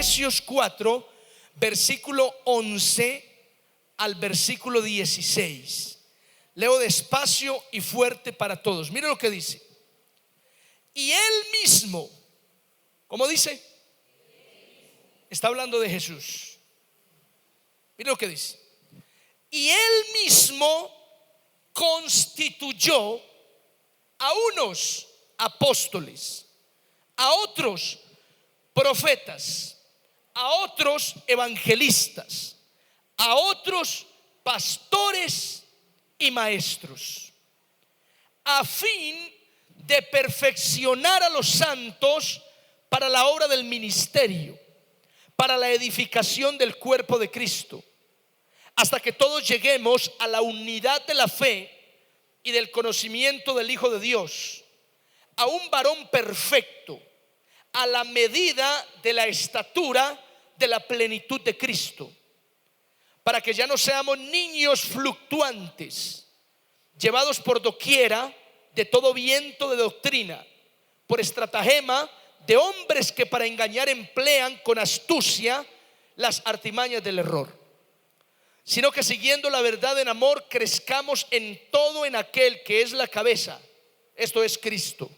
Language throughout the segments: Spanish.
Efesios 4, versículo 11 al versículo 16. Leo despacio y fuerte para todos. Mire lo que dice. Y él mismo, ¿cómo dice? Está hablando de Jesús. Mire lo que dice. Y él mismo constituyó a unos apóstoles, a otros profetas, a otros evangelistas, a otros pastores y maestros, a fin de perfeccionar a los santos para la obra del ministerio, para la edificación del cuerpo de Cristo, hasta que todos lleguemos a la unidad de la fe y del conocimiento del Hijo de Dios, a un varón perfecto, a la medida de la estatura de la plenitud de Cristo, para que ya no seamos niños fluctuantes, llevados por doquiera de todo viento de doctrina, por estratagema de hombres que para engañar emplean con astucia las artimañas del error, sino que siguiendo la verdad en amor crezcamos en todo en aquel que es la cabeza, esto es Cristo,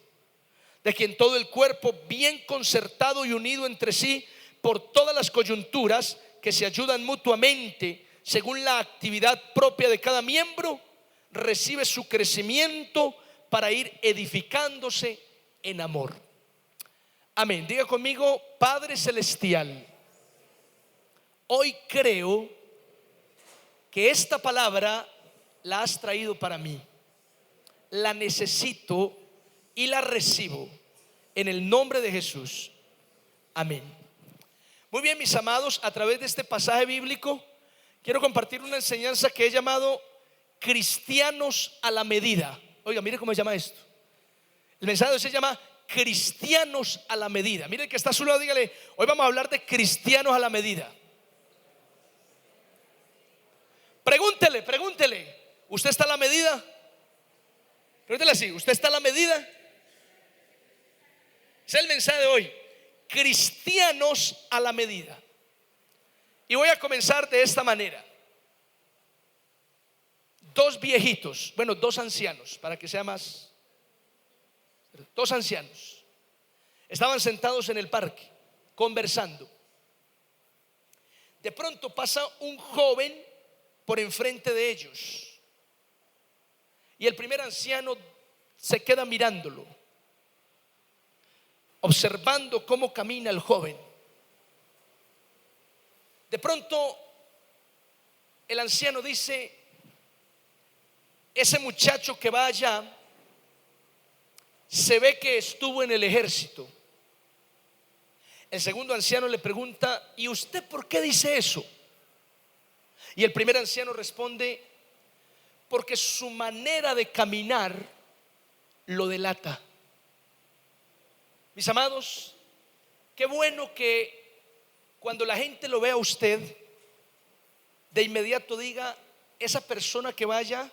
de quien todo el cuerpo, bien concertado y unido entre sí por todas las coyunturas que se ayudan mutuamente según la actividad propia de cada miembro, recibe su crecimiento para ir edificándose en amor. Amén. Diga conmigo: Padre celestial, hoy creo que esta palabra la has traído para mí. La necesito y la recibo en el nombre de Jesús. Amén. Muy bien, mis amados, a través de este pasaje bíblico quiero compartir una enseñanza que he llamado cristianos a la medida. Oiga, mire cómo se llama esto. El mensaje se llama cristianos a la medida. Mire el que está a su lado, dígale: hoy vamos a hablar de cristianos a la medida. Pregúntele, ¿usted está a la medida? Pregúntele así: ¿usted está a la medida? Ese es el mensaje de hoy: cristianos a la medida. Y voy a comenzar de esta manera. Dos viejitos, bueno, dos ancianos, para que sea más. Dos ancianos estaban sentados en el parque conversando. De pronto pasa un joven por enfrente de ellos, y el primer anciano se queda mirándolo, observando cómo camina el joven. De pronto el anciano dice: ese muchacho que va allá se ve que estuvo en el ejército. El segundo anciano le pregunta: ¿y usted por qué dice eso? Y el primer anciano responde: porque su manera de caminar lo delata. Mis amados, qué bueno que cuando la gente lo vea a usted, de inmediato diga: esa persona que vaya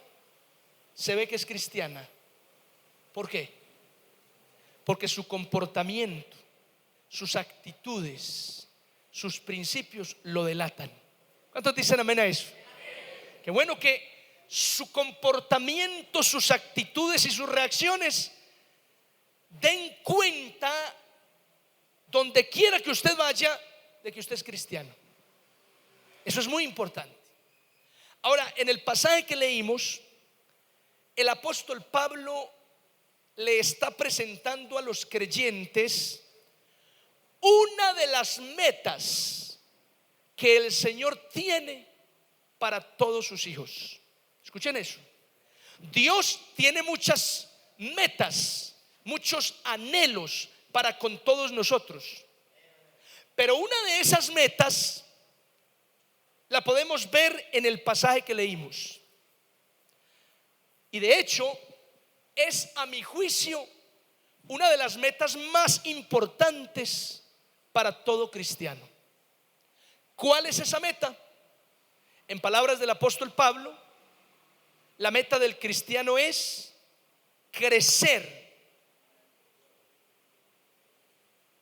se ve que es cristiana. ¿Por qué? Porque su comportamiento, sus actitudes, sus principios lo delatan. ¿Cuántos dicen amén a eso? Amén. Qué bueno que su comportamiento, sus actitudes y sus reacciones den cuenta, donde quiera que usted vaya, de que usted es cristiano. Eso es muy importante. Ahora, en el pasaje que leímos, el apóstol Pablo le está presentando a los creyentes una de las metas que el Señor tiene para todos sus hijos. Escuchen eso. Dios tiene muchas metas, muchos anhelos para con todos nosotros, pero una de esas metas la podemos ver en el pasaje que leímos. Y de hecho es, a mi juicio, una de las metas más importantes para todo cristiano. ¿Cuál es esa meta? En palabras del apóstol Pablo, la meta del cristiano es crecer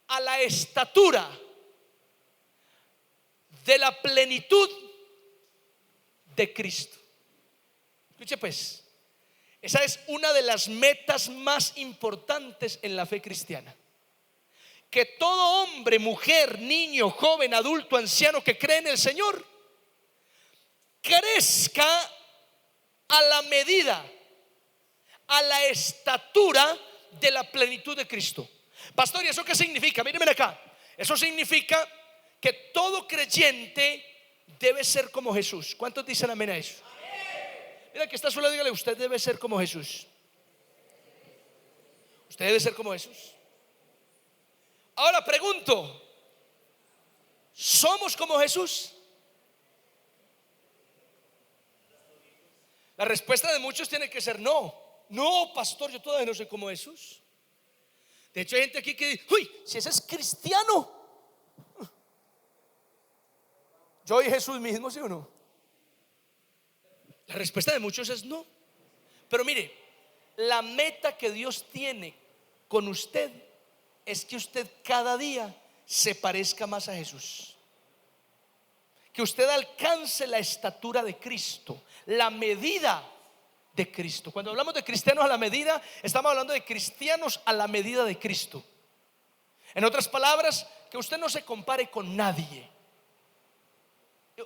a la estatura de la plenitud de Cristo. Escuche pues, esa es una de las metas más importantes en la fe cristiana. Que todo hombre, mujer, niño, joven, adulto, anciano que cree en el Señor crezca a la medida, a la estatura de la plenitud de Cristo. Pastor, ¿y eso qué significa? Mírenme acá. Eso significa que todo creyente debe ser como Jesús. ¿Cuántos dicen amén a eso? Mira que está sola, dígale: usted debe ser como Jesús. Usted debe ser como Jesús. Ahora pregunto: ¿somos como Jesús? La respuesta de muchos tiene que ser no. No, pastor, yo todavía no soy como Jesús. De hecho hay gente aquí que dice: uy, si ese es cristiano. Yo y Jesús mismo, ¿sí o no? La respuesta de muchos es no. Pero mire, la meta que Dios tiene con usted es que usted cada día se parezca más a Jesús, que usted alcance la estatura de Cristo, la medida de Cristo. Cuando hablamos de cristianos a la medida, estamos hablando de cristianos a la medida de Cristo. En otras palabras, que usted no se compare con nadie.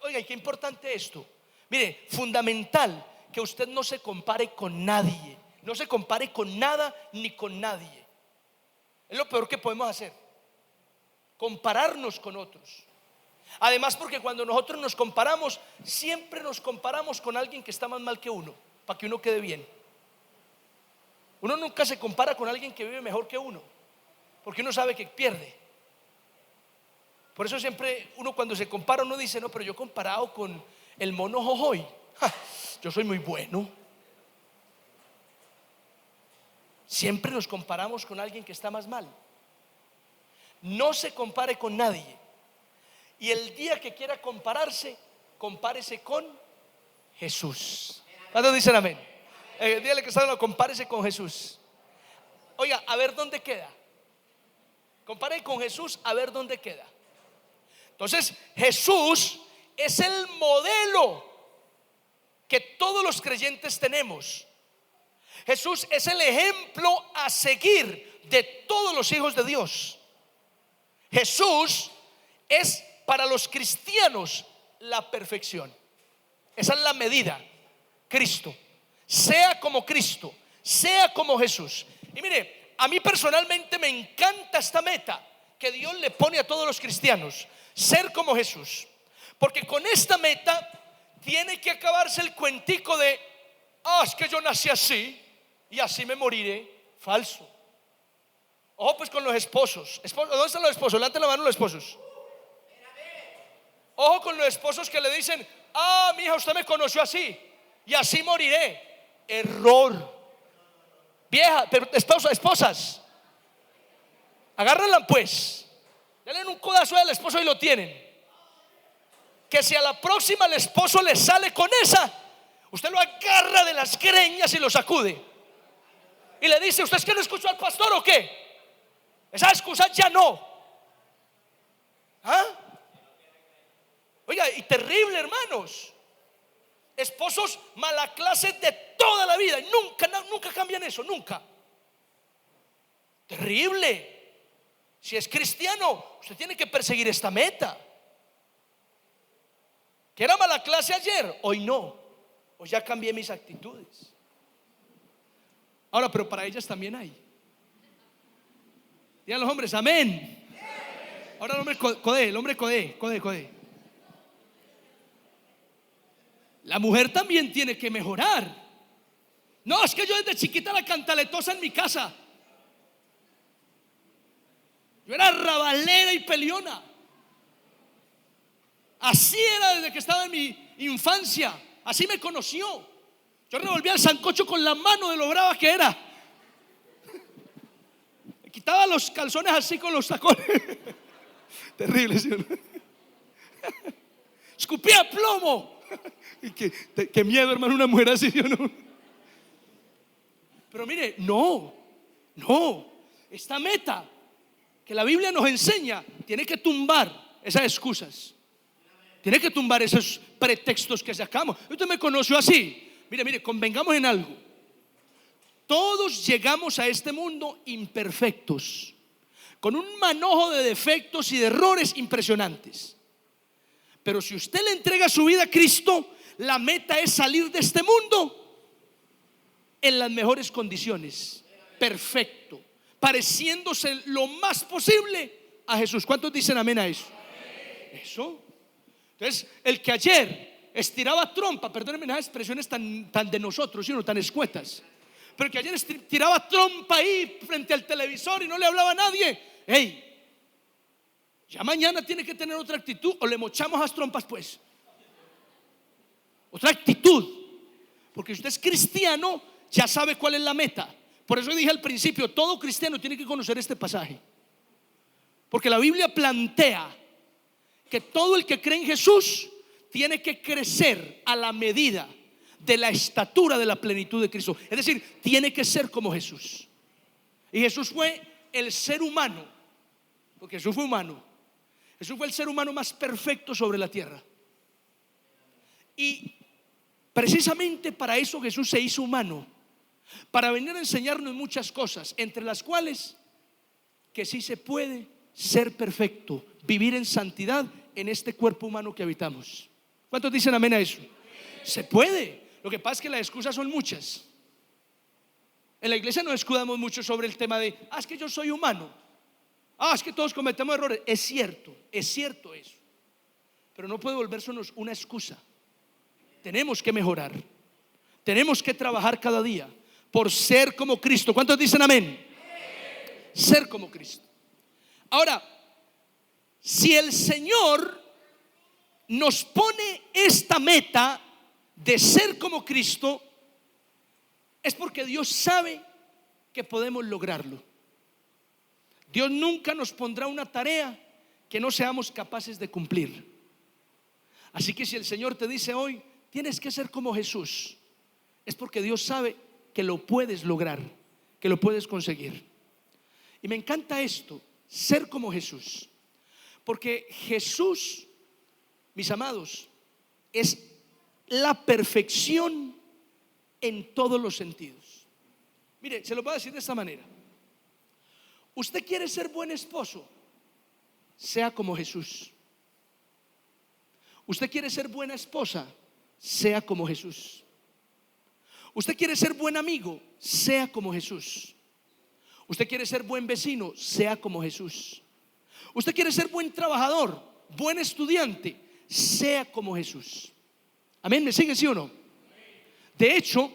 Oiga, y qué importante esto. Mire, fundamental que usted no se compare con nadie, no se compare con nada ni con nadie. Es lo peor que podemos hacer, compararnos con otros. Además, porque cuando nosotros nos comparamos, siempre nos comparamos con alguien que está más mal que uno, para que uno quede bien. Uno nunca se compara con alguien que vive mejor que uno, porque uno sabe que pierde. Por eso siempre uno, cuando se compara, uno dice: no, pero yo comparado con el mono Jojoy, yo soy muy bueno. Siempre nos comparamos con alguien que está más mal. No se compare con nadie. Y el día que quiera compararse, compárese con Jesús. ¿Cuántos dicen amén? Dígale que está hablando: compárese con Jesús. Oiga, a ver dónde queda. Compare con Jesús, a ver dónde queda. Entonces, Jesús es el modelo que todos los creyentes tenemos. Jesús es el ejemplo a seguir de todos los hijos de Dios. Jesús es para los cristianos la perfección. Esa es la medida. Cristo. Sea como Cristo, sea como Jesús. Y mire, a mí personalmente me encanta esta meta que Dios le pone a todos los cristianos: ser como Jesús. Porque con esta meta tiene que acabarse el cuentico de: es que yo nací así y así me moriré. Falso. Ojo pues con los esposos. ¿Dónde están los esposos? Levanten la mano los esposos. Ojo con los esposos que le dicen: mi hija, usted me conoció así y así moriré. Error. Vieja, pero esposas, agárrenla pues, denle un codazo al esposo y lo tienen. Que si a la próxima el esposo le sale con esa, usted lo agarra de las greñas y lo sacude y le dice: ¿usted es que no escuchó al pastor o qué? Esa excusa ya no. Oiga, y terrible, hermanos. Esposos mala clase de toda la vida y nunca cambian eso, nunca. Terrible. Si es cristiano, usted tiene que perseguir esta meta. Que era mala clase ayer, hoy no. Hoy ya cambié mis actitudes. Ahora, pero para ellas también hay. Digan los hombres, amén. Ahora el hombre codé. La mujer también tiene que mejorar. No, es que yo desde chiquita la cantaletosa en mi casa. Yo era rabalera y peleona. Así era desde que estaba en mi infancia. Así me conoció. Yo revolvía el sancocho con la mano de lo brava que era. Me quitaba los calzones así con los tacones. Terrible, ¿sí o no? Escupía plomo. Y qué miedo, hermano, una mujer así, ¿sí o no? Pero mire, no. Esta meta que la Biblia nos enseña tiene que tumbar esas excusas. Tiene que tumbar esos pretextos que sacamos. Usted me conoció así. Mire, convengamos en algo. Todos llegamos a este mundo imperfectos, con un manojo de defectos y de errores impresionantes. Pero si usted le entrega su vida a Cristo, la meta es salir de este mundo en las mejores condiciones, perfecto, pareciéndose lo más posible a Jesús. ¿Cuántos dicen amén a eso? Eso. Entonces, el que ayer estiraba trompa, perdónenme las expresiones tan de nosotros, sino tan escuetas, pero que ayer tiraba trompa ahí frente al televisor y no le hablaba a nadie, hey, ya mañana tiene que tener otra actitud, o le mochamos las trompas pues. Otra actitud, porque si usted es cristiano ya sabe cuál es la meta. Por eso dije al principio, todo cristiano tiene que conocer este pasaje, porque la Biblia plantea que todo el que cree en Jesús tiene que crecer a la medida de la estatura de la plenitud de Cristo. Es decir, tiene que ser como Jesús. Y Jesús fue el ser humano, porque Jesús fue humano. Jesús fue el ser humano más perfecto sobre la tierra. Y precisamente para eso Jesús se hizo humano, para venir a enseñarnos muchas cosas, entre las cuales que sí se puede ser perfecto, vivir en santidad en este cuerpo humano que habitamos. ¿Cuántos dicen amén a eso? Se puede. Lo que pasa es que las excusas son muchas. En la iglesia nos escudamos mucho sobre el tema de es que yo soy humano, es que todos cometemos errores. Es cierto eso, pero no puede volvérsenos una excusa. Tenemos que mejorar, tenemos que trabajar cada día por ser como Cristo. ¿Cuántos dicen amén? Ser como Cristo. Ahora, si el Señor nos pone esta meta de ser como Cristo, es porque Dios sabe que podemos lograrlo. Dios nunca nos pondrá una tarea que no seamos capaces de cumplir. Así que si el Señor te dice hoy, tienes que ser como Jesús, es porque Dios sabe que lo puedes lograr, que lo puedes conseguir. Y me encanta esto, ser como Jesús, porque Jesús, mis amados, es la perfección en todos los sentidos. Mire, se lo voy a decir de esta manera. Usted quiere ser buen esposo, sea como Jesús. Usted quiere ser buena esposa, sea como Jesús. Usted quiere ser buen amigo, sea como Jesús. Usted quiere ser buen vecino, sea como Jesús. Usted quiere ser buen trabajador, buen estudiante, sea como Jesús. Amén, ¿me siguen, sí o no? De hecho,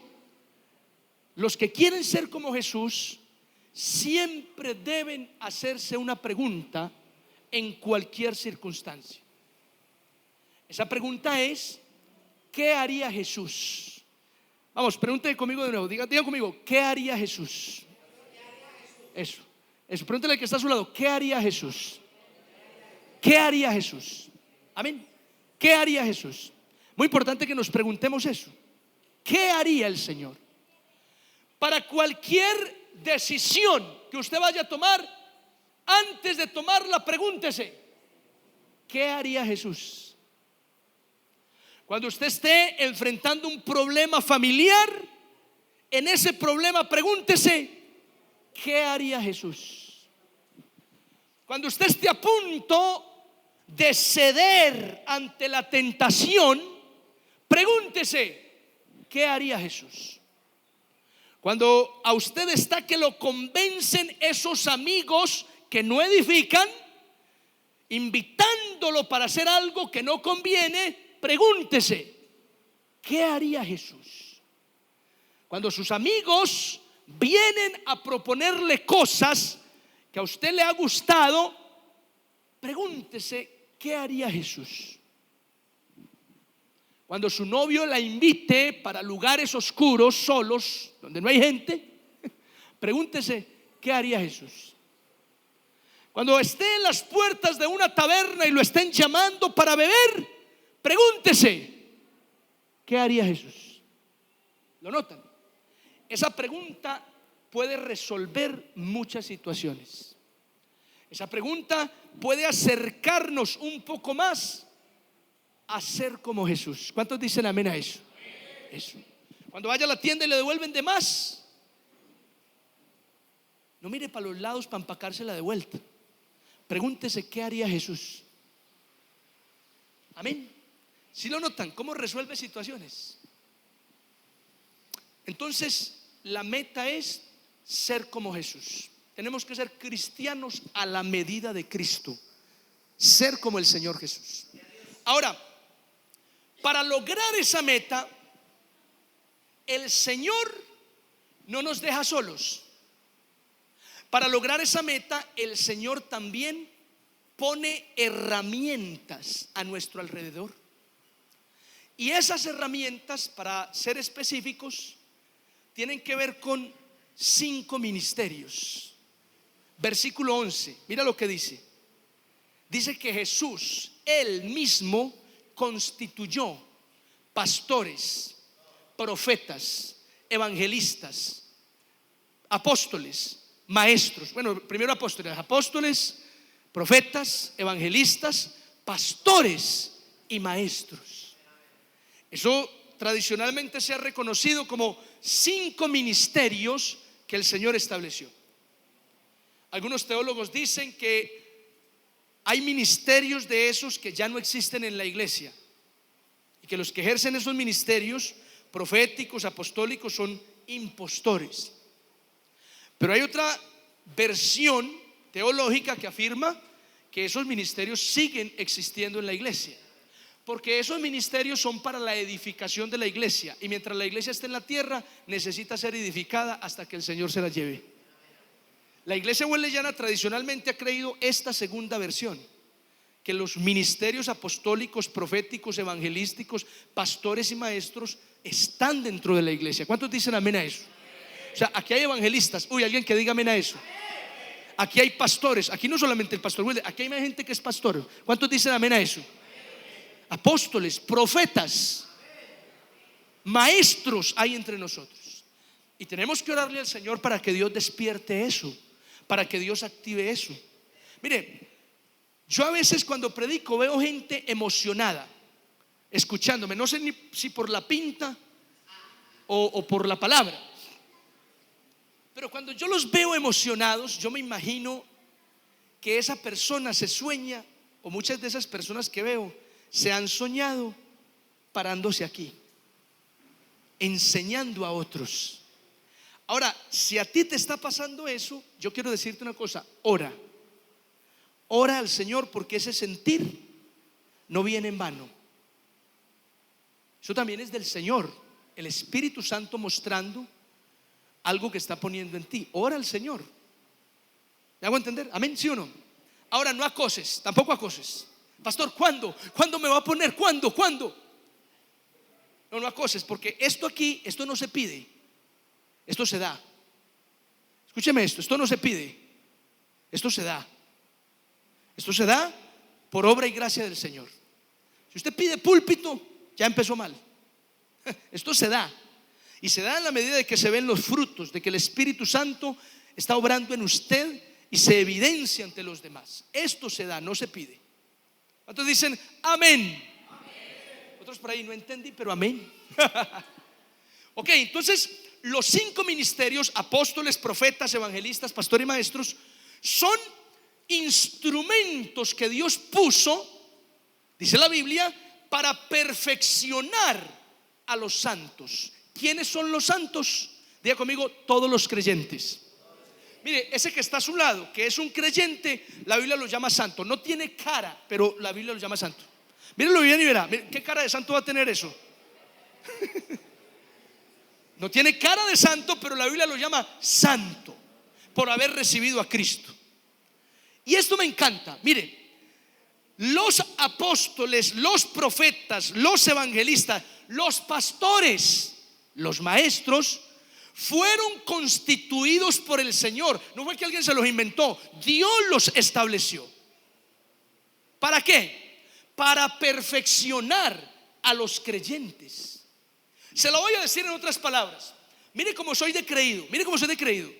los que quieren ser como Jesús siempre deben hacerse una pregunta en cualquier circunstancia. Esa pregunta es: ¿qué haría Jesús? Vamos, pregúntale conmigo de nuevo. Diga conmigo, ¿qué haría Jesús? Eso. Pregúntale al que está a su lado, ¿qué haría Jesús? ¿Qué haría Jesús? Amén. ¿Qué haría Jesús? Muy importante que nos preguntemos eso. ¿Qué haría el Señor? Para cualquier decisión que usted vaya a tomar, antes de tomarla, pregúntese: ¿qué haría Jesús? Cuando usted esté enfrentando un problema familiar, en ese problema pregúntese: ¿qué haría Jesús? Cuando usted esté a punto de ceder ante la tentación, pregúntese: ¿qué haría Jesús? Cuando a usted está que lo convencen esos amigos que no edifican, invitándolo para hacer algo que no conviene, pregúntese: ¿qué haría Jesús? Cuando sus amigos vienen a proponerle cosas que a usted le ha gustado, pregúntese: ¿qué haría Jesús? Cuando su novio la invite para lugares oscuros, solos, donde no hay gente, pregúntese: ¿qué haría Jesús? Cuando esté en las puertas de una taberna y lo estén llamando para beber, pregúntese: ¿qué haría Jesús? ¿Lo notan? Esa pregunta puede resolver muchas situaciones. Esa pregunta puede acercarnos un poco más a ser como Jesús. ¿Cuántos dicen amén a eso? Eso. Cuando vaya a la tienda y le devuelven de más, no mire para los lados para empacársela de vuelta. Pregúntese qué haría Jesús. Amén. Si lo notan, cómo resuelve situaciones. Entonces, la meta es ser como Jesús. Tenemos que ser cristianos a la medida de Cristo. Ser como el Señor Jesús. Ahora, para lograr esa meta, el Señor no nos deja solos. Para lograr esa meta, el Señor también pone herramientas a nuestro alrededor. Y esas herramientas, para ser específicos, tienen que ver con 5 ministerios. Versículo 11, mira lo que dice. Dice que Jesús, Él mismo, constituyó pastores, profetas, evangelistas, apóstoles, maestros. Bueno, primero apóstoles, profetas, evangelistas, pastores y maestros. Eso tradicionalmente se ha reconocido como 5 ministerios que el Señor estableció. Algunos teólogos dicen que hay ministerios de esos que ya no existen en la iglesia, y que los que ejercen esos ministerios proféticos, apostólicos, son impostores. Pero hay otra versión teológica que afirma que esos ministerios siguen existiendo en la iglesia, porque esos ministerios son para la edificación de la iglesia, y mientras la iglesia esté en la tierra necesita ser edificada hasta que el Señor se la lleve. La iglesia wesleyana tradicionalmente ha creído esta segunda versión, que los ministerios apostólicos, proféticos, evangelísticos, pastores y maestros están dentro de la iglesia. ¿Cuántos dicen amén a eso? O sea, aquí hay evangelistas. Uy, alguien que diga amén a eso. Aquí hay pastores. Aquí no solamente el pastor Wilder, aquí hay más gente que es pastor. ¿Cuántos dicen amén a eso? Apóstoles, profetas, maestros hay entre nosotros. Y tenemos que orarle al Señor para que Dios despierte eso, para que Dios active eso. Mire, yo a veces cuando predico veo gente emocionada escuchándome, no sé ni si por la pinta o por la palabra, pero cuando yo los veo emocionados, yo me imagino que esa persona se sueña, o muchas de esas personas que veo se han soñado parándose aquí, enseñando a otros. Ahora, si a ti te está pasando eso, yo quiero decirte una cosa: ora al Señor, porque ese sentir no viene en vano. Eso también es del Señor, el Espíritu Santo mostrando algo que está poniendo en ti. Ora al Señor. ¿Me hago entender? Amén, ¿sí o no? Ahora, no acoses, tampoco acoses. Pastor, ¿cuándo? ¿Cuándo me va a poner? ¿Cuándo? No acoses, porque esto no se pide, esto se da. Escúcheme esto no se pide, esto se da. Esto se da por obra y gracia del Señor. Si usted pide púlpito, ya empezó mal. Esto se da, y se da en la medida de que se ven los frutos, de que el Espíritu Santo está obrando en usted y se evidencia ante los demás. Esto se da, no se pide. ¿Cuántos dicen amén? Otros por ahí no entendí, pero amén. Ok, entonces los 5 ministerios, apóstoles, profetas, evangelistas, pastores y maestros, son instrumentos que Dios puso, dice la Biblia, para perfeccionar a los santos. ¿Quiénes son los santos? Diga conmigo: todos los creyentes. Mire, ese que está a su lado, que es un creyente, la Biblia lo llama santo. No tiene cara, pero la Biblia lo llama santo. Mírenlo bien y verá. Miren, ¿qué cara de santo va a tener eso? No tiene cara de santo, pero la Biblia lo llama santo por haber recibido a Cristo. Y esto me encanta. Mire, los apóstoles, los profetas, los evangelistas, los pastores, los maestros fueron constituidos por el Señor. No fue que alguien se los inventó, Dios los estableció. ¿Para qué? Para perfeccionar a los creyentes. Se lo voy a decir en otras palabras. Mire cómo soy de creído. Mire cómo soy de creído.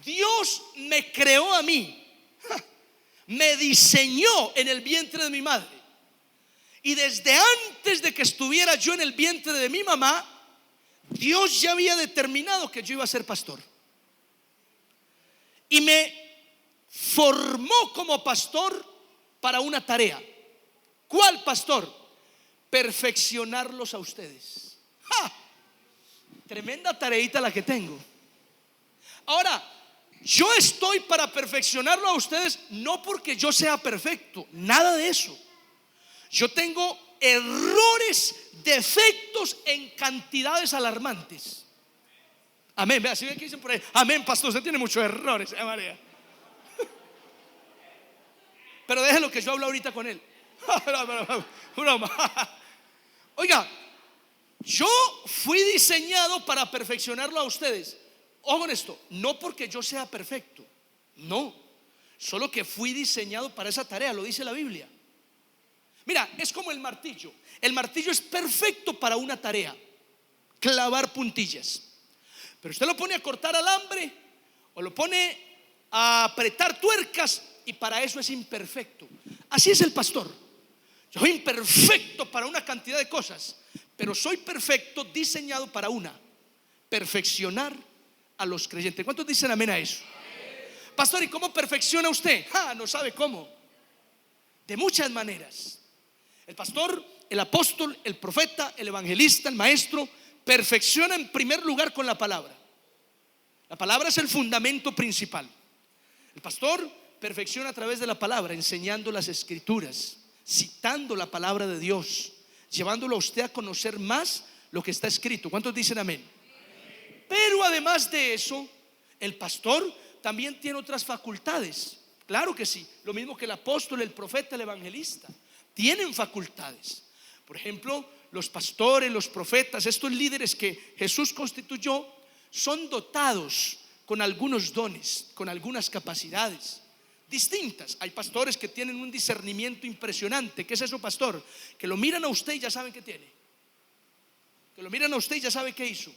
Dios me creó a mí, me diseñó en el vientre de mi madre, Y desde antes de que estuviera yo en el vientre de mi mamá, Dios ya había determinado que yo iba a ser pastor. Y me formó como pastor para una tarea. ¿Cuál pastor? Perfeccionarlos a ustedes. ¡Ja! Tremenda tareita la que tengo. Ahora, yo estoy para perfeccionarlo a ustedes, no porque yo sea perfecto, nada de eso. Yo tengo errores, defectos en cantidades alarmantes. Amén. Vea, si ven que dicen por ahí, amén, pastor, usted tiene muchos errores, María. Pero déjenlo que yo hablo ahorita con él. Broma. Oiga, yo fui diseñado para perfeccionarlo a ustedes. Ojo con esto, no porque yo sea perfecto, no, solo que fui diseñado para esa tarea, lo dice la Biblia. Mira, es como el martillo. El martillo es perfecto para una tarea: clavar puntillas. Pero usted lo pone a cortar alambre o lo pone a apretar tuercas, y para eso es imperfecto. Así es el pastor. Yo soy imperfecto para una cantidad de cosas, pero soy perfecto diseñado para una: perfeccionar a los creyentes. ¿Cuántos dicen amén a eso? Pastor, ¿y cómo perfecciona usted? No sabe cómo. De muchas maneras. El pastor, el apóstol, el profeta, el evangelista, el maestro perfecciona en primer lugar con la palabra. La palabra es el fundamento principal. El pastor perfecciona a través de la palabra, enseñando las escrituras, citando la palabra de Dios, llevándolo a usted a conocer más lo que está escrito. ¿Cuántos dicen amén? Pero además de eso, el pastor también tiene otras facultades. Claro que sí, lo mismo que el apóstol, el profeta, el evangelista. Tienen facultades. Por ejemplo, los pastores, los profetas, estos líderes que Jesús constituyó, son dotados con algunos dones, con algunas capacidades distintas. Hay pastores que tienen un discernimiento impresionante. ¿Qué es eso, pastor? Que lo miran a usted y ya saben qué tiene. Que lo miran a usted y ya sabe qué hizo.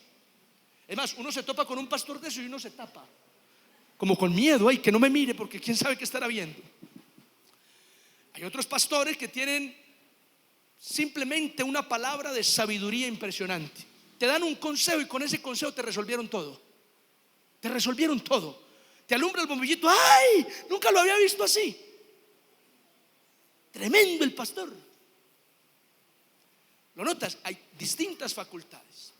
Es más, uno se topa con un pastor de eso y uno se tapa, como con miedo, ay, que no me mire porque quién sabe qué estará viendo. Hay otros pastores que tienen simplemente una palabra de sabiduría impresionante. Te dan un consejo y con ese consejo te resolvieron todo. Te resolvieron todo. Te alumbra el bombillito. ¡Ay! Nunca lo había visto así. Tremendo el pastor. ¿Lo notas? Hay distintas facultades.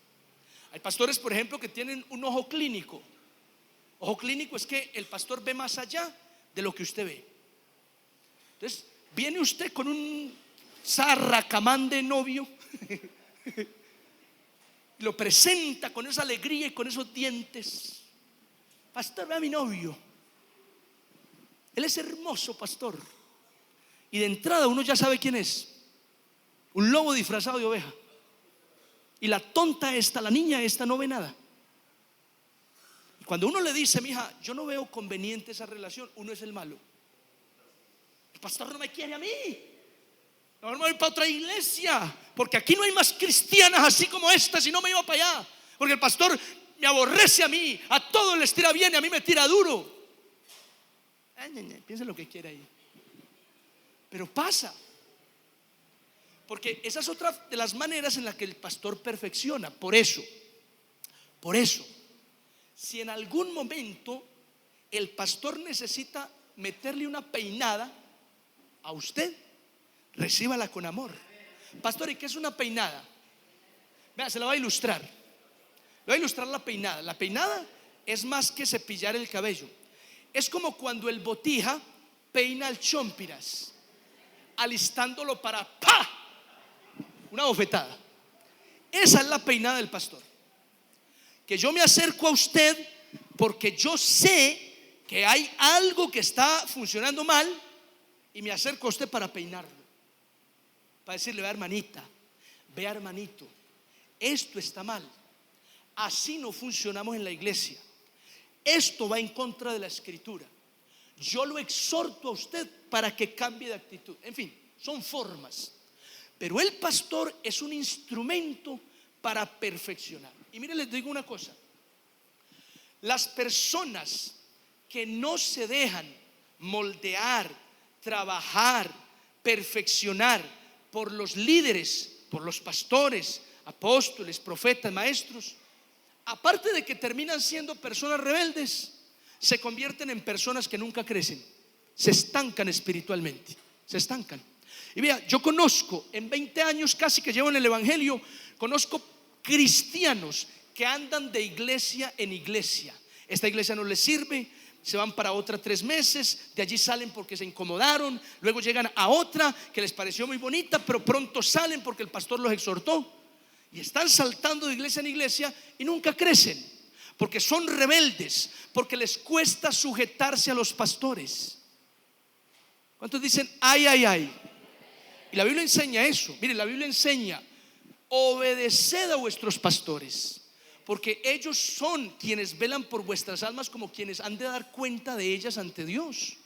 Hay pastores, por ejemplo, que tienen un ojo clínico. Ojo clínico es que el pastor ve más allá de lo que usted ve. Entonces, viene usted con un zarracamán de novio, lo presenta con esa alegría y con esos dientes. Pastor, ve a mi novio. Él es hermoso, pastor. Y de entrada uno ya sabe quién es. Un lobo disfrazado de oveja. Y la tonta esta, la niña esta, no ve nada. Cuando uno le dice, mija, yo no veo conveniente esa relación, uno es el malo. El pastor no me quiere a mí. No me voy para otra iglesia, porque aquí no hay más cristianas así como estas, y no me iba para allá. Porque el pastor me aborrece a mí, a todos les tira bien y a mí me tira duro. Piensa lo que quiera ahí. Pero pasa. Porque esa es otra de las maneras en las que el pastor perfecciona. Por eso, si en algún momento el pastor necesita meterle una peinada a usted, recíbala con amor. Pastor, ¿y qué es una peinada? Vea, se la va a ilustrar. Le voy a ilustrar la peinada. La peinada es más que cepillar el cabello. Es como cuando el botija peina al chompiras, alistándolo para ¡pa! Una bofetada. Esa es la peinada del pastor. Que yo me acerco a usted porque yo sé que hay algo que está funcionando mal y me acerco a usted para peinarlo, para decirle, vea hermanita, vea hermanito, esto está mal. Así no funcionamos en la iglesia. Esto va en contra de la escritura. Yo lo exhorto a usted para que cambie de actitud. En fin, son formas. Pero el pastor es un instrumento para perfeccionar. Y miren, les digo una cosa: las personas que no se dejan moldear, trabajar, perfeccionar por los líderes, por los pastores, apóstoles, profetas, maestros, aparte de que terminan siendo personas rebeldes, se convierten en personas que nunca crecen, se estancan espiritualmente, se estancan. Y vea, yo conozco en 20 años casi que llevo en el evangelio, conozco cristianos que andan de iglesia en iglesia. Esta iglesia no les sirve, se van para otra 3 meses, de allí salen porque se incomodaron, luego llegan a otra que les pareció muy bonita, pero pronto salen porque el pastor los exhortó, y están saltando de iglesia en iglesia y nunca crecen, porque son rebeldes, porque les cuesta sujetarse a los pastores. ¿Cuántos dicen ay, ay, ay? Y la Biblia enseña eso. Mire, la Biblia enseña: obedeced a vuestros pastores, porque ellos son quienes velan por vuestras almas, como quienes han de dar cuenta de ellas ante Dios.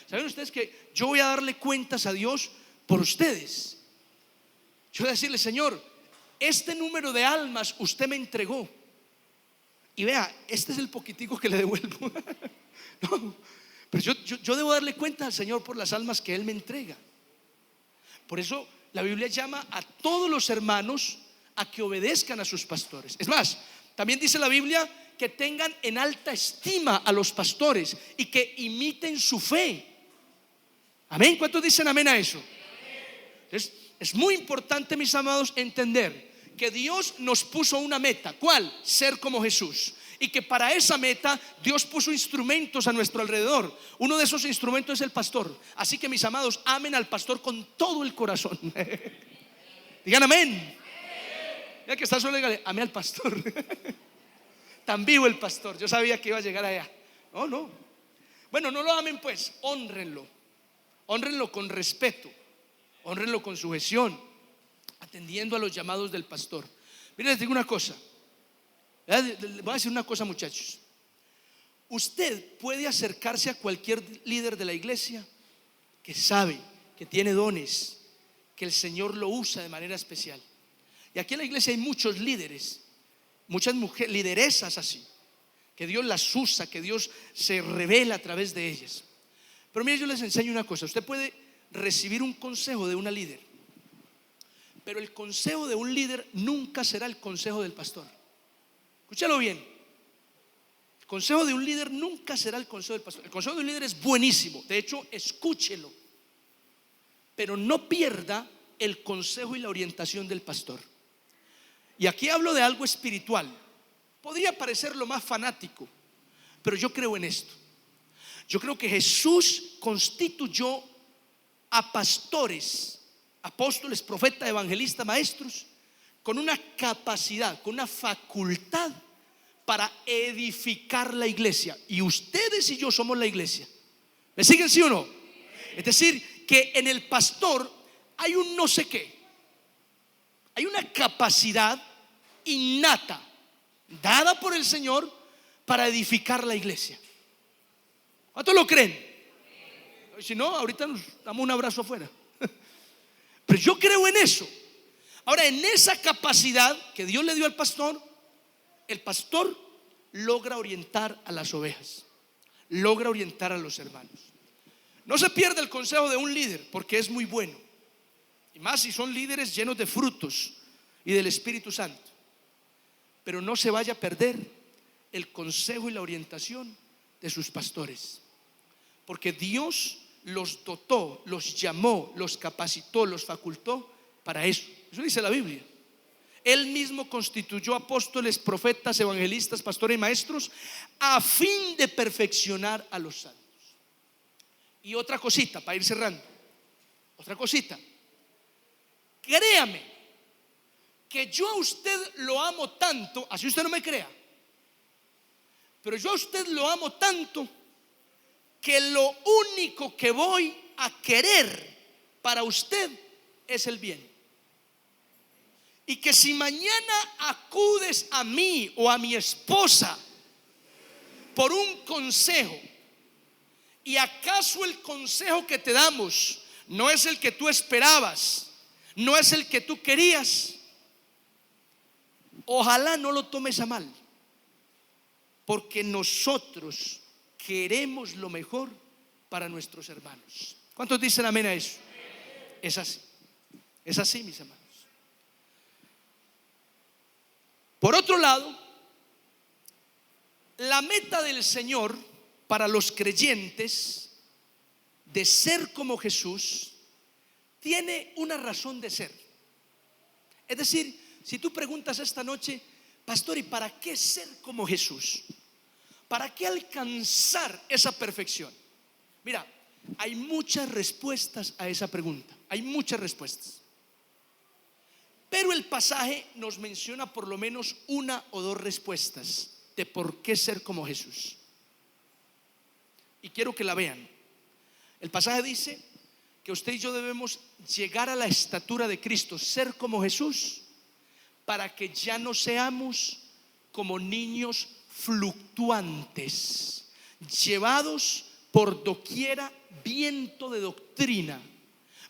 ¿Saben ustedes que yo voy a darle cuentas a Dios por ustedes? Yo voy a decirle: Señor, este número de almas usted me entregó, y vea, este es el poquitico que le devuelvo. No, pero yo debo darle cuenta al Señor por las almas que Él me entrega. Por eso la Biblia llama a todos los hermanos a que obedezcan a sus pastores. Es más, también dice la Biblia que tengan en alta estima a los pastores y que imiten su fe. Amén. ¿Cuántos dicen amén a eso? Entonces, es muy importante, mis amados, entender que Dios nos puso una meta. ¿Cuál? Ser como Jesús. Y que para esa meta Dios puso instrumentos a nuestro alrededor. Uno de esos instrumentos es el pastor. Así que, mis amados, amen al pastor con todo el corazón. Digan amén. Ya que está solo, dígale: amén al pastor. Tan vivo el pastor, yo sabía que iba a llegar allá. No. Bueno, no lo amen pues, honrenlo. Honrenlo con respeto, honrenlo con sujeción, atendiendo a los llamados del pastor. Miren, les digo una cosa. Les voy a decir una cosa, muchachos. Usted puede acercarse a cualquier líder de la iglesia que sabe que tiene dones, que el Señor lo usa de manera especial. Y aquí en la iglesia hay muchos líderes, muchas mujeres, lideresas así, que Dios las usa, que Dios se revela a través de ellas. Pero mire, yo les enseño una cosa. Usted puede recibir un consejo de una líder, pero el consejo de un líder nunca será el consejo del pastor. Escúchalo bien. El consejo de un líder nunca será el consejo del pastor. El consejo de un líder es buenísimo, de hecho, escúchelo, pero no pierda el consejo y la orientación del pastor. Y aquí hablo de algo espiritual. Podría parecer lo más fanático, pero yo creo en esto. Yo creo que Jesús constituyó a pastores, apóstoles, profetas, evangelistas, maestros, con una capacidad, con una facultad para edificar la iglesia. Y ustedes y yo somos la iglesia. ¿Me siguen, sí o no? Es decir, que en el pastor hay un no sé qué. Hay una capacidad innata dada por el Señor para edificar la iglesia. ¿Cuántos lo creen? Si no, ahorita nos damos un abrazo afuera. Pero yo creo en eso. Ahora, en esa capacidad que Dios le dio al pastor, el pastor logra orientar a las ovejas, logra orientar a los hermanos. No se pierda el consejo de un líder, porque es muy bueno, y más si son líderes llenos de frutos y del Espíritu Santo. Pero no se vaya a perder el consejo y la orientación de sus pastores, porque Dios los dotó, los llamó, los capacitó, los facultó para eso. Eso dice la Biblia. Él mismo constituyó apóstoles, profetas, evangelistas, pastores y maestros a fin de perfeccionar a los santos. Y otra cosita para ir cerrando, otra cosita. Créame que yo a usted lo amo tanto, así usted no me crea, pero yo a usted lo amo tanto que lo único que voy a querer para usted es el bien. Y que si mañana acudes a mí o a mi esposa por un consejo, y acaso el consejo que te damos no es el que tú esperabas, no es el que tú querías, ojalá no lo tomes a mal, porque nosotros queremos lo mejor para nuestros hermanos. ¿Cuántos dicen amén a eso? Es así. Es así, mis hermanos. Por otro lado, la meta del Señor para los creyentes de ser como Jesús tiene una razón de ser. Es decir, si tú preguntas esta noche, pastor, ¿y para qué ser como Jesús? ¿Para qué alcanzar esa perfección? Mira, hay muchas respuestas a esa pregunta. Hay muchas respuestas. Pero el pasaje nos menciona por lo menos una o dos respuestas de por qué ser como Jesús. Y quiero que la vean. El pasaje dice que usted y yo debemos llegar a la estatura de Cristo, ser como Jesús, para que ya no seamos como niños fluctuantes, llevados por doquiera viento de doctrina,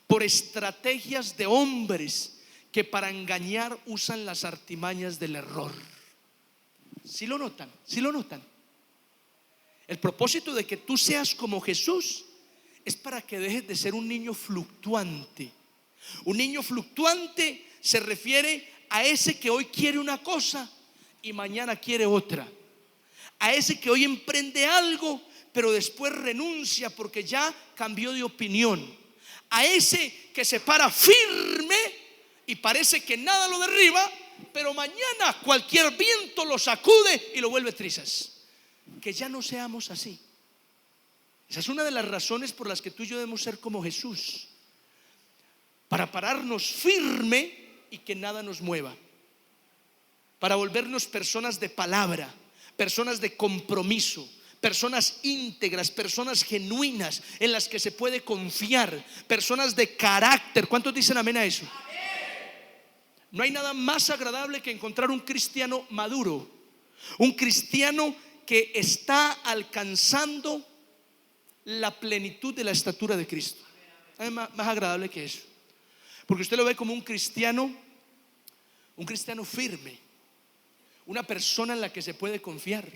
por estrategias de hombres que para engañar usan las artimañas del error. ¿Sí lo notan? ¿Sí lo notan? El propósito de que tú seas como Jesús es para que dejes de ser un niño fluctuante. Un niño fluctuante se refiere a ese que hoy quiere una cosa y mañana quiere otra. A ese que hoy emprende algo pero después renuncia porque ya cambió de opinión. A ese que se para firme y parece que nada lo derriba, pero mañana cualquier viento lo sacude y lo vuelve trizas. Que ya no seamos así. Esa es una de las razones por las que tú y yo debemos ser como Jesús, para pararnos firme y que nada nos mueva, para volvernos personas de palabra, personas de compromiso, personas íntegras, personas genuinas en las que se puede confiar, personas de carácter. ¿Cuántos dicen amén a eso? No hay nada más agradable que encontrar un cristiano maduro, un cristiano que está alcanzando la plenitud de la estatura de Cristo. Es más agradable que eso, porque usted lo ve como un cristiano firme, una persona en la que se puede confiar,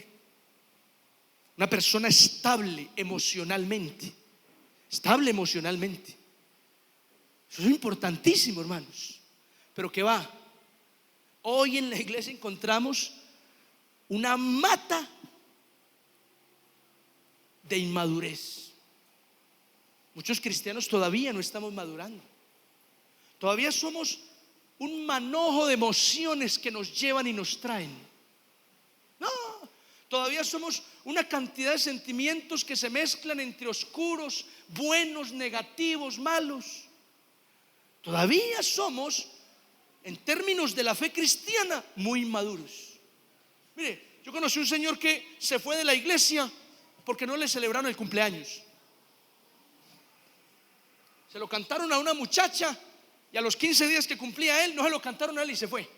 una persona estable emocionalmente. Eso es importantísimo, hermanos. Pero ¿qué va? Hoy en la iglesia encontramos una mata de inmadurez. Muchos cristianos todavía no estamos madurando. Todavía somos un manojo de emociones que nos llevan y nos traen. No, todavía somos una cantidad de sentimientos que se mezclan entre oscuros, buenos, negativos, malos. Todavía somos, en términos de la fe cristiana, muy inmaduros. Mire, yo conocí un señor que se fue de la iglesia porque no le celebraron el cumpleaños. Se lo cantaron a una muchacha y a los 15 días que cumplía él, no se lo cantaron a él y se fue.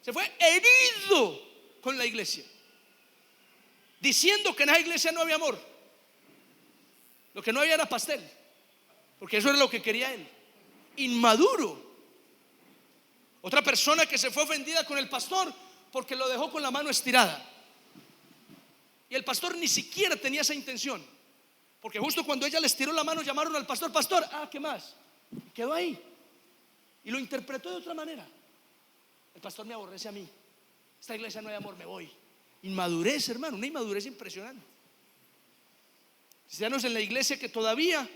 Se fue herido con la iglesia, diciendo que en esa iglesia no había amor. Lo que no había era pastel, porque eso era lo que quería él. Inmaduro. Otra persona que se fue ofendida con el pastor porque lo dejó con la mano estirada. Y el pastor ni siquiera tenía esa intención, porque justo cuando ella le estiró la mano llamaron al pastor. Pastor, ¿qué más? Y quedó ahí y lo interpretó de otra manera. El pastor me aborrece a mí, esta iglesia no hay amor, me voy. Inmadurez, hermano, una inmadurez impresionante. Cristianos en la iglesia que todavía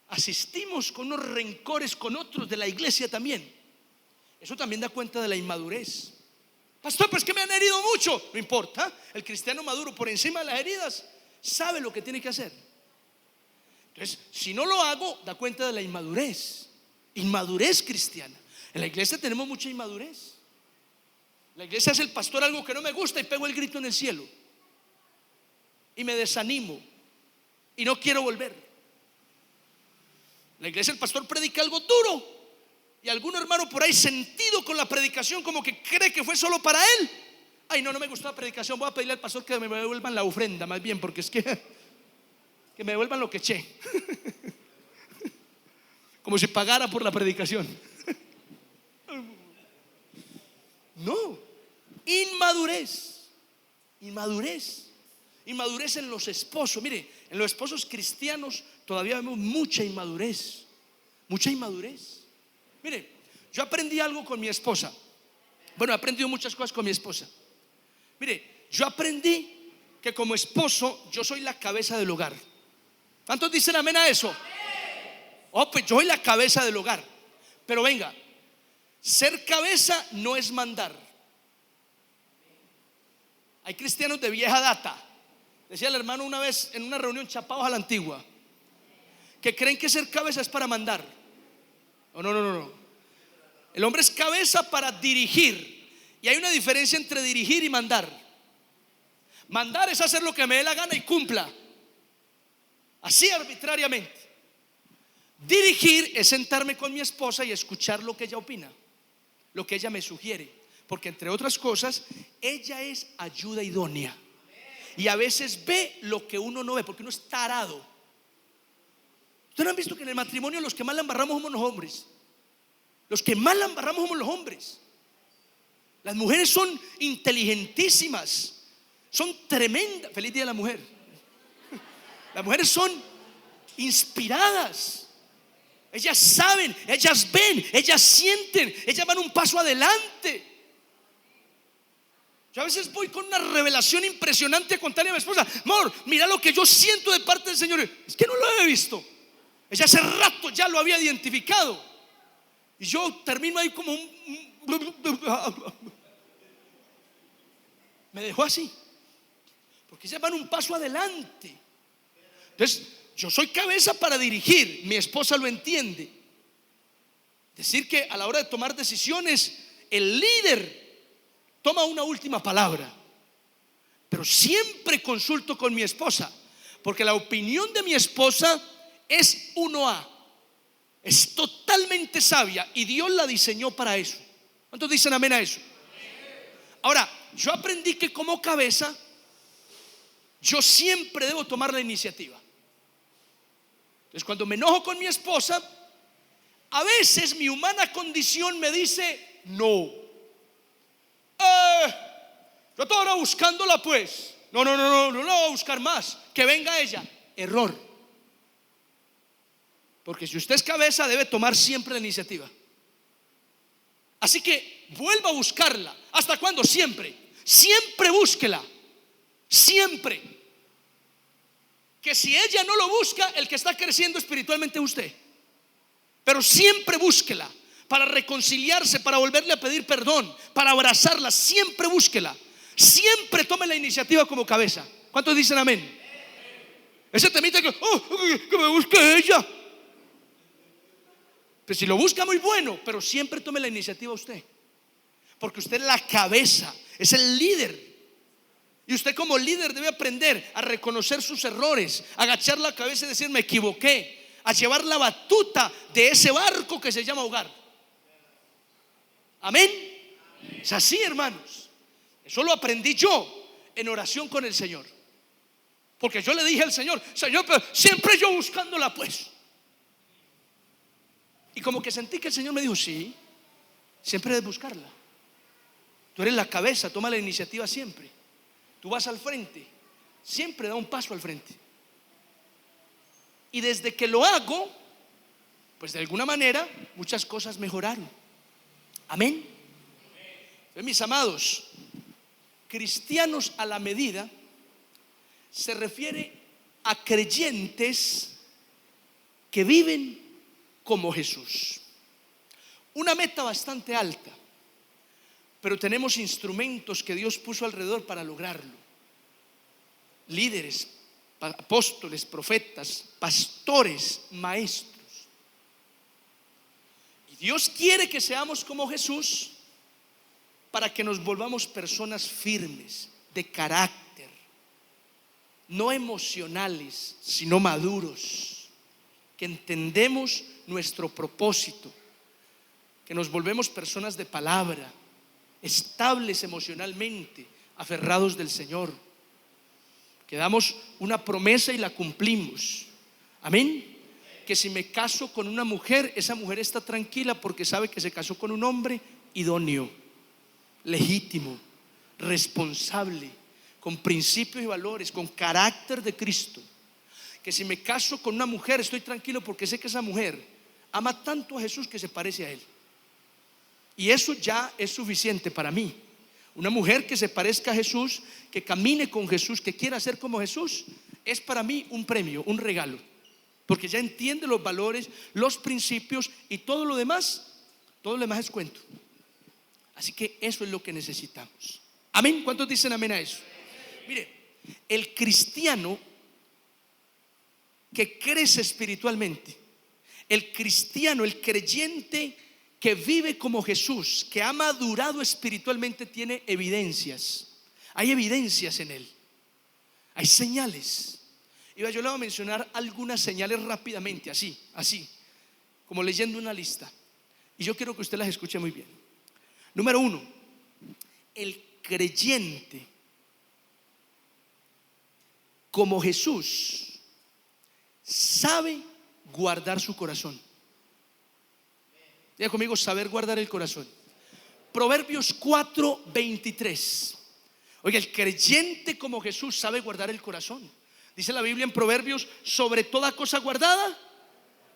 asistimos con unos rencores con otros de la iglesia también. Eso también da cuenta de la inmadurez. Pastor, pues que me han herido mucho. No importa, el cristiano maduro por encima de las heridas sabe lo que tiene que hacer. Entonces, si no lo hago, da cuenta de la inmadurez. Inmadurez cristiana. En la iglesia tenemos mucha inmadurez. La iglesia hace el pastor algo que no me gusta y pego el grito en el cielo y me desanimo y no quiero volver. La iglesia, el pastor predica algo duro y algún hermano por ahí sentido con la predicación, como que cree que fue solo para él. Ay, no me gustó la predicación, voy a pedirle al pastor que me devuelvan la ofrenda, más bien, porque es que me devuelvan lo que eché. Como si pagara por la predicación. No, inmadurez en los esposos. Mire, en los esposos cristianos todavía vemos mucha inmadurez. Mire, yo aprendí algo con mi esposa. Bueno, he aprendido muchas cosas con mi esposa. Mire, yo aprendí que como esposo yo soy la cabeza del hogar. ¿Cuántos dicen amén a eso? Oh, pues yo soy la cabeza del hogar. Pero venga, ser cabeza no es mandar. Hay cristianos de vieja data, decía el hermano una vez en una reunión, chapados a la antigua, que creen que ser cabeza es para mandar. No. El hombre es cabeza para dirigir. Y hay una diferencia entre dirigir y mandar. Mandar es hacer lo que me dé la gana y cumpla, así arbitrariamente. Dirigir es sentarme con mi esposa y escuchar lo que ella opina, lo que ella me sugiere, porque entre otras cosas ella es ayuda idónea y a veces ve lo que uno no ve, porque uno es tarado. Ustedes no han visto que en el matrimonio los que más la embarramos somos los hombres. Los que más la embarramos somos los hombres. Las mujeres son inteligentísimas, son tremendas. Feliz día de la mujer. Las mujeres son inspiradas. Ellas saben, ellas ven, ellas sienten, ellas van un paso adelante. Yo a veces voy con una revelación impresionante a contarle a mi esposa: amor, mira lo que yo siento de parte del Señor. Es que no lo había visto. Ella hace rato ya lo había identificado. Y yo termino ahí como me dejó así, porque ellas van un paso adelante. Entonces yo soy cabeza para dirigir, mi esposa lo entiende. Decir que a la hora de tomar decisiones el líder toma una última palabra, pero siempre consulto con mi esposa, porque la opinión de mi esposa es 1A, es totalmente sabia y Dios la diseñó para eso. ¿Cuántos dicen amén a eso? Ahora, yo aprendí que como cabeza yo siempre debo tomar la iniciativa. Entonces, cuando me enojo con mi esposa, a veces mi humana condición me dice: no, yo estoy ahora buscándola, pues. No la voy a buscar más, que venga ella. Error. Porque si usted es cabeza, debe tomar siempre la iniciativa. Así que vuelva a buscarla. ¿Hasta cuándo? Siempre. Siempre búsquela. Siempre. Que si ella no lo busca, el que está creciendo espiritualmente es usted. Pero siempre búsquela, para reconciliarse, para volverle a pedir perdón, para abrazarla. Siempre búsquela. Siempre tome la iniciativa como cabeza. ¿Cuántos dicen amén? Ese temita que me busque ella. Pues si lo busca, muy bueno, pero siempre tome la iniciativa usted, porque usted es la cabeza, es el líder. Y usted como líder debe aprender a reconocer sus errores, a agachar la cabeza y decir: me equivoqué, a llevar la batuta de ese barco que se llama hogar. Amén. Es así, hermanos. Eso lo aprendí yo en oración con el Señor, porque yo le dije al Señor: Señor, pero siempre yo buscándola, pues. Y como que sentí que el Señor me dijo: sí, siempre debes buscarla. Tú eres la cabeza, toma la iniciativa siempre. Tú vas al frente, siempre da un paso al frente. Y desde que lo hago, pues de alguna manera muchas cosas mejoraron. Amén. Entonces, mis amados, cristianos a la medida se refiere a creyentes que viven como Jesús. Una meta bastante alta, pero tenemos instrumentos que Dios puso alrededor para lograrlo. Líderes, apóstoles, profetas, pastores, maestros. Y Dios quiere que seamos como Jesús para que nos volvamos personas firmes, de carácter, no emocionales, sino maduros, que entendemos nuestro propósito, que nos volvemos personas de palabra, estables emocionalmente, aferrados del Señor, que damos una promesa y la cumplimos. Amén. Que si me caso con una mujer, esa mujer está tranquila porque sabe que se casó con un hombre idóneo, legítimo, responsable, con principios y valores, con carácter de Cristo. Que si me caso con una mujer, estoy tranquilo porque sé que esa mujer ama tanto a Jesús que se parece a Él. Y eso ya es suficiente para mí. Una mujer que se parezca a Jesús, que camine con Jesús, que quiera ser como Jesús, es para mí un premio, un regalo, porque ya entiende los valores, los principios y todo lo demás es cuento. Así que eso es lo que necesitamos. Amén. ¿Cuántos dicen amén a eso? Mire, el cristiano que crece espiritualmente, el cristiano, el creyente que vive como Jesús, que ha madurado espiritualmente, tiene evidencias. Hay evidencias en él, hay señales. Yo le voy a mencionar algunas señales rápidamente, así, como leyendo una lista. Y yo quiero que usted las escuche muy bien. Número 1, el creyente como Jesús sabe guardar su corazón. Diga conmigo, saber guardar el corazón. Proverbios 4:23. Oiga, el creyente como Jesús sabe guardar el corazón. Dice la Biblia en Proverbios: sobre toda cosa guardada,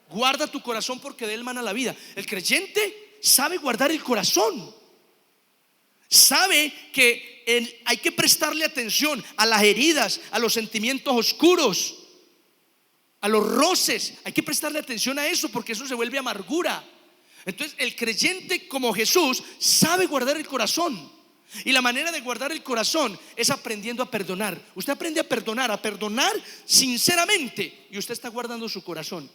guarda tu corazón, porque de él mana la vida. El creyente sabe guardar el corazón. Sabe que hay que prestarle atención a las heridas, a los sentimientos oscuros, a los roces. Hay que prestarle atención a eso, porque eso se vuelve amargura. Entonces el creyente como Jesús sabe guardar el corazón. Y la manera de guardar el corazón es aprendiendo a perdonar. Usted aprende a perdonar sinceramente, y usted está guardando su corazón.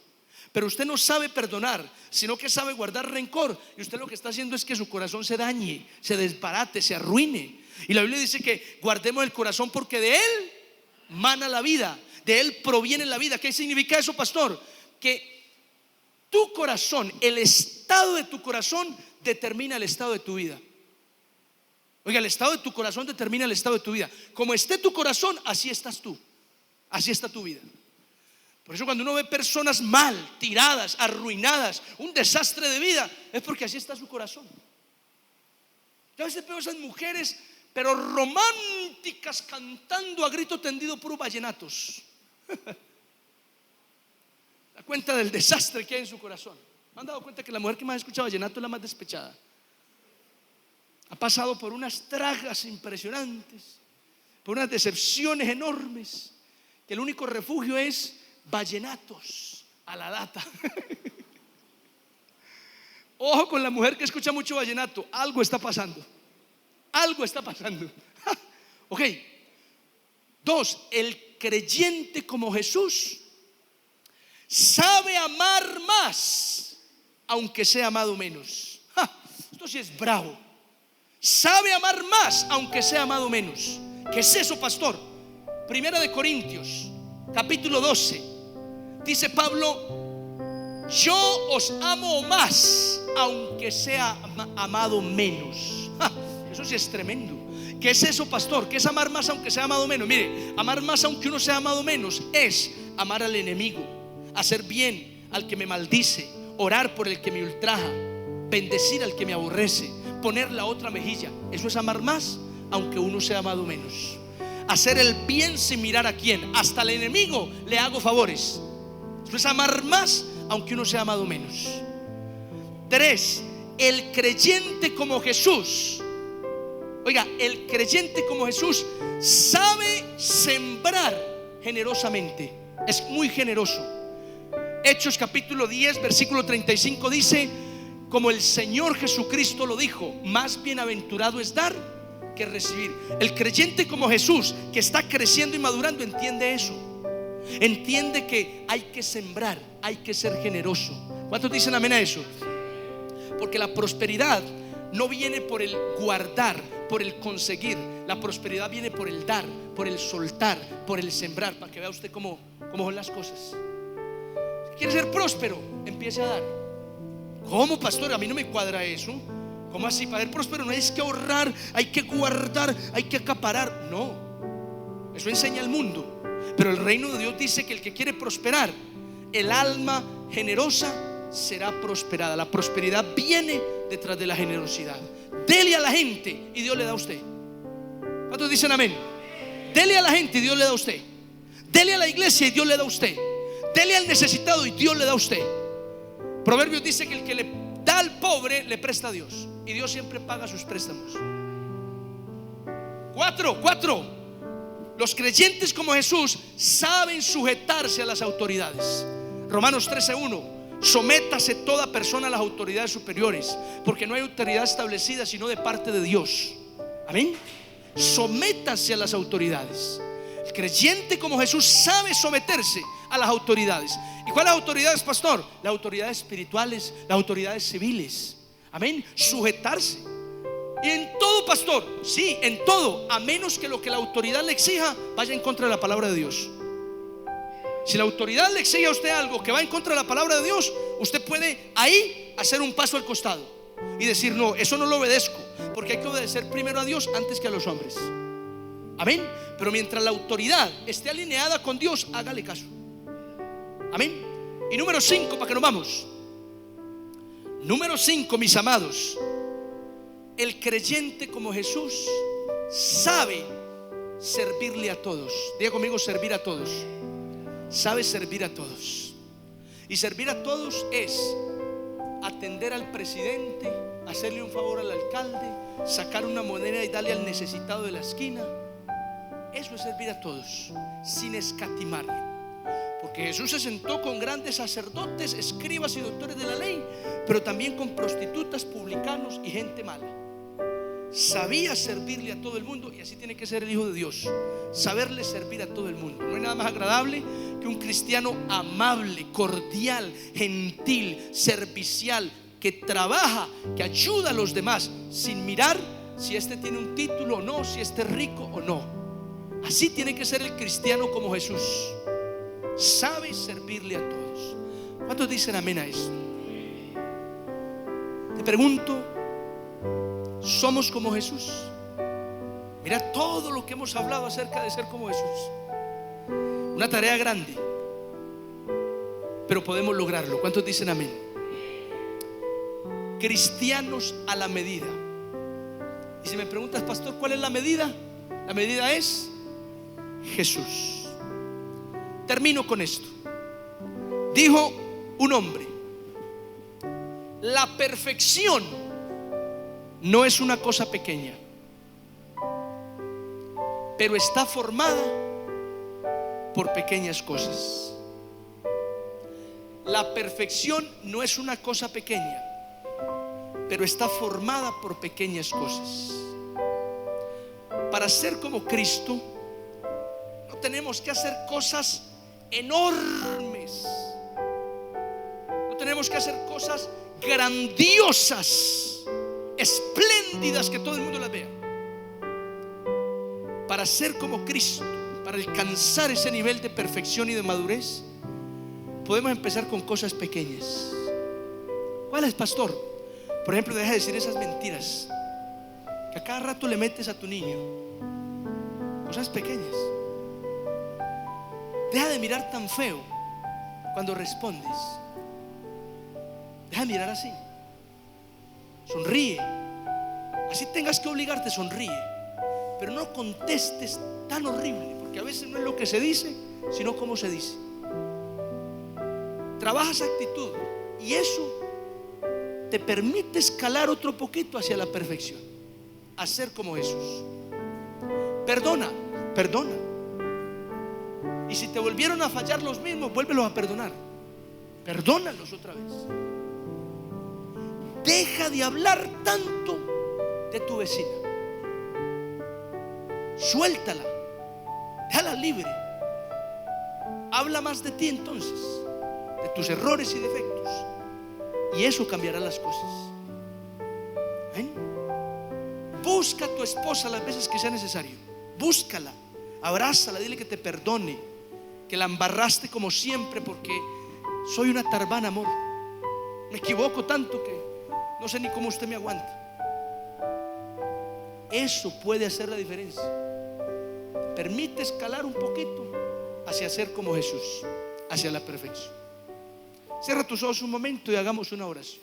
Pero usted no sabe perdonar, sino que sabe guardar rencor, y usted lo que está haciendo es que su corazón se dañe, se desbarate, se arruine. Y la Biblia dice que guardemos el corazón, porque de él mana la vida, de él proviene la vida. ¿Qué significa eso, pastor? Que tu corazón, el estado de tu corazón determina el estado de tu vida. Oiga, el estado de tu corazón determina el estado de tu vida. Como esté tu corazón, así estás tú, así está tu vida. Por eso cuando uno ve personas mal, tiradas, arruinadas, un desastre de vida, es porque así está su corazón. Yo a veces veo esas mujeres, pero románticas, cantando a grito tendido puros vallenatos. Da cuenta del desastre que hay en su corazón. ¿Me han dado cuenta que la mujer que más escucha vallenato es la más despechada? Ha pasado por unas tragas impresionantes, por unas decepciones enormes, que el único refugio es vallenatos a la lata. Ojo con la mujer que escucha mucho vallenato, algo está pasando. Algo está pasando. Ok. 2, el creyente como Jesús sabe amar más, aunque sea amado menos. Esto sí es bravo. Sabe amar más, aunque sea amado menos. ¿Qué es eso, pastor? Primera de Corintios, capítulo 12. Dice Pablo: yo os amo más, aunque sea amado menos. Eso sí es tremendo. ¿Qué es eso, pastor? ¿Qué es amar más aunque sea amado menos? Mire, amar más aunque uno sea amado menos es amar al enemigo, hacer bien al que me maldice, orar por el que me ultraja, bendecir al que me aborrece, poner la otra mejilla. Eso es amar más aunque uno sea amado menos. Hacer el bien sin mirar a quién. Hasta al enemigo le hago favores. Eso es amar más aunque uno sea amado menos. 3, el creyente como Jesús. Oiga, el creyente como Jesús sabe sembrar generosamente. Es muy generoso. Hechos capítulo 10 versículo 35 dice: como el Señor Jesucristo lo dijo, más bienaventurado es dar que recibir. El creyente como Jesús, que está creciendo y madurando, entiende eso. Entiende que hay que sembrar, hay que ser generoso. ¿Cuántos dicen amén a eso? Porque la prosperidad no viene por el guardar, por el conseguir. La prosperidad viene por el dar, por el soltar, por el sembrar. Para que vea usted cómo son las cosas. Si quiere ser próspero, empiece a dar. ¿Cómo, pastor? A mí no me cuadra eso. ¿Cómo así? Para ser próspero no hay que ahorrar, hay que guardar, hay que acaparar. No, eso enseña el mundo. Pero el reino de Dios dice que el que quiere prosperar, el alma generosa será prosperada. La prosperidad viene detrás de la generosidad. Dele a la gente y Dios le da a usted. ¿Cuántos dicen amén? Dele a la gente y Dios le da a usted. Dele a la iglesia y Dios le da a usted. Dele al necesitado y Dios le da a usted. Proverbios dice que el que le da al pobre le presta a Dios, y Dios siempre paga sus préstamos. Cuatro, los creyentes como Jesús saben sujetarse a las autoridades. Romanos 13:1: sométase toda persona a las autoridades superiores, porque no hay autoridad establecida sino de parte de Dios. Amén. Sométase a las autoridades. El creyente como Jesús sabe someterse a las autoridades. ¿Y cuáles autoridades, pastor? Las autoridades espirituales, las autoridades civiles. Amén. Sujetarse. Y en todo, pastor, sí, en todo, a menos que lo que la autoridad le exija vaya en contra de la palabra de Dios. Si la autoridad le exige a usted algo que va en contra de la palabra de Dios, usted puede ahí hacer un paso al costado y decir: no, eso no lo obedezco, porque hay que obedecer primero a Dios antes que a los hombres. Amén. Pero mientras la autoridad esté alineada con Dios, hágale caso. Amén. Y número 5, para que nos vamos. Número 5, mis amados: el creyente como Jesús sabe servirle a todos. Diga conmigo: servir a todos. Sabe servir a todos. Y servir a todos es atender al presidente, hacerle un favor al alcalde, sacar una moneda y darle al necesitado de la esquina. Eso es servir a todos, sin escatimar. Porque Jesús se sentó con grandes sacerdotes, escribas y doctores de la ley, pero también con prostitutas, publicanos y gente mala. Sabía servirle a todo el mundo, y así tiene que ser el Hijo de Dios: saberle servir a todo el mundo. No hay nada más agradable que un cristiano amable, cordial, gentil, servicial, que trabaja, que ayuda a los demás, sin mirar si este tiene un título o no, si este es rico o no. Así tiene que ser el cristiano como Jesús. Sabe servirle a todos. ¿Cuántos dicen amén a eso? Te pregunto: ¿somos como Jesús? Mira todo lo que hemos hablado acerca de ser como Jesús. Una tarea grande, pero podemos lograrlo. ¿Cuántos dicen amén? Cristianos a la medida. Y si me preguntas: pastor, ¿cuál es la medida? La medida es Jesús. Termino con esto. Dijo un hombre: la perfección no es una cosa pequeña, pero está formada por pequeñas cosas. La perfección no es una cosa pequeña, pero está formada por pequeñas cosas. Para ser como Cristo, no tenemos que hacer cosas enormes, no tenemos que hacer cosas grandiosas, espléndidas, que todo el mundo las vea. Para ser como Cristo, para alcanzar ese nivel de perfección y de madurez, podemos empezar con cosas pequeñas. ¿Cuáles, pastor? Por ejemplo, deja de decir esas mentiras que a cada rato le metes a tu niño. Cosas pequeñas. Deja de mirar tan feo cuando respondes. Deja de mirar así. Sonríe. Así tengas que obligarte, sonríe. Pero no contestes tan horrible, porque a veces no es lo que se dice, sino cómo se dice. Trabaja esa actitud, y eso te permite escalar otro poquito hacia la perfección, a ser como Jesús. Perdona. Y si te volvieron a fallar los mismos, vuélvelos a perdonar. Perdónalos otra vez. Deja de hablar tanto de tu vecina. Suéltala, déjala libre. Habla más de ti entonces, de tus errores y defectos, y eso cambiará las cosas. ¿Ven? Busca a tu esposa las veces que sea necesario. Búscala, abrázala, dile que te perdone, que la embarraste como siempre, porque soy una tarbana, amor. Me equivoco tanto que no sé ni cómo usted me aguanta. Eso puede hacer la diferencia. Permite escalar un poquito hacia ser como Jesús, hacia la perfección. Cierra tus ojos un momento y hagamos una oración.